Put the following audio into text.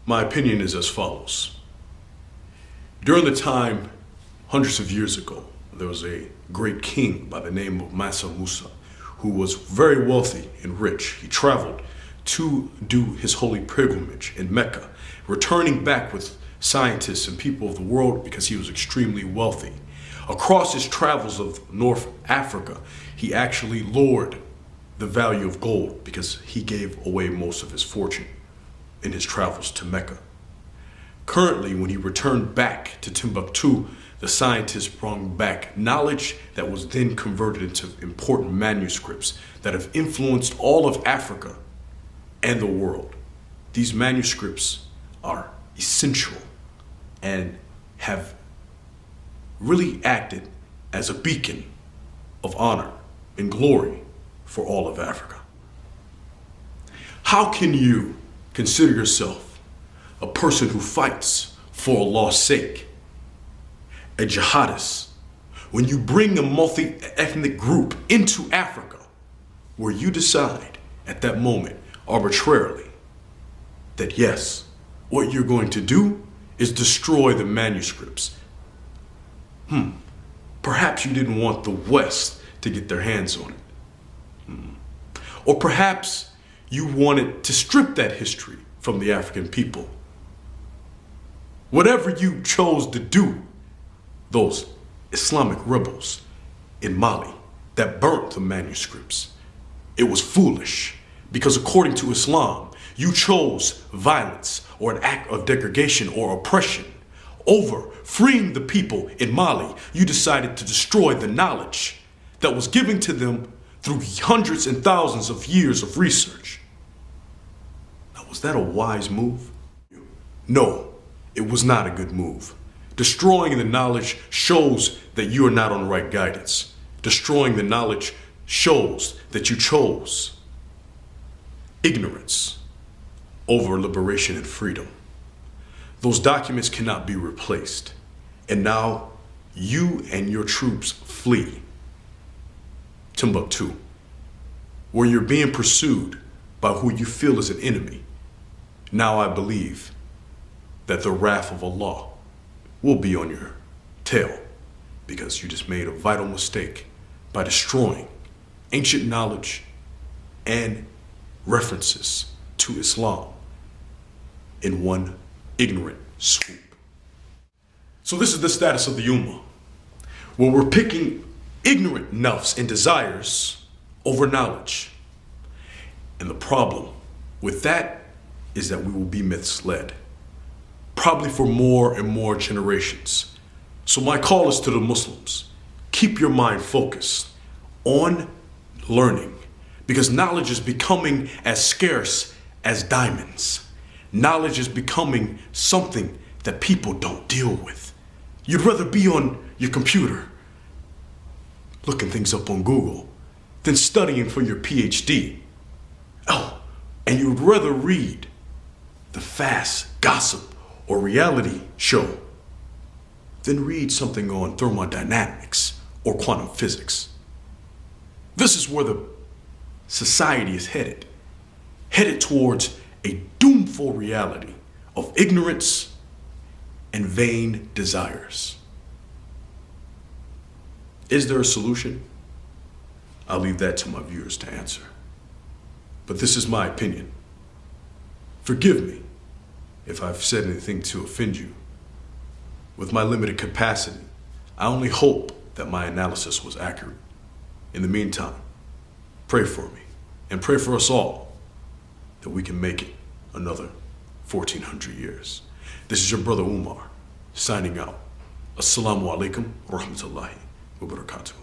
My opinion is as follows. During the time, hundreds of years ago, there was a great king by the name of Mansa Musa, who was very wealthy and rich. He traveled to do his holy pilgrimage in Mecca, returning back with scientists and people of the world because he was extremely wealthy. Across his travels of North Africa, he actually lowered the value of gold because he gave away most of his fortune in his travels to Mecca. Currently, when he returned back to Timbuktu, the scientists brought back knowledge that was then converted into important manuscripts that have influenced all of Africa and the world. These manuscripts are essential and have really acted as a beacon of honor and glory for all of Africa. How can you consider yourself a person who fights for Allah's sake, a jihadist, when you bring a multi-ethnic group into Africa where you decide at that moment arbitrarily that yes, what you're going to do is destroy the manuscripts? Perhaps you didn't want the West to get their hands on it. Or perhaps you wanted to strip that history from the African people. Whatever you chose to do, those Islamic rebels in Mali that burnt the manuscripts, it was foolish because according to Islam, you chose violence or an act of degradation or oppression over freeing the people in Mali. You decided to destroy the knowledge that was given to them through hundreds and thousands of years of research. Now, was that a wise move? No, it was not a good move. Destroying the knowledge shows that you are not on the right guidance. Destroying the knowledge shows that you chose ignorance over liberation and freedom. Those documents cannot be replaced. And now you and your troops flee Timbuktu, where you're being pursued by who you feel is an enemy. Now I believe that the wrath of Allah will be on your tail because you just made a vital mistake by destroying ancient knowledge and references to Islam in one ignorant swoop. So this is the status of the Ummah, where we're picking ignorant nafs and desires over knowledge. And the problem with that is that we will be misled, probably for more and more generations. So my call is to the Muslims: keep your mind focused on learning, because knowledge is becoming as scarce as diamonds. Knowledge is becoming something that people don't deal with. You'd rather be on your computer looking things up on Google than studying for your PhD. Oh, and you'd rather read the fast gossip or reality show than read something on thermodynamics or quantum physics. This is where the society is headed towards a doomful reality of ignorance and vain desires. Is there a solution? I'll leave that to my viewers to answer. But this is my opinion. Forgive me if I've said anything to offend you. With my limited capacity, I only hope that my analysis was accurate. In the meantime, pray for me and pray for us all that we can make it another 1400 years. This is your brother Umar, signing out. Assalamu alaikum wa rahmatullahi wa barakatuh.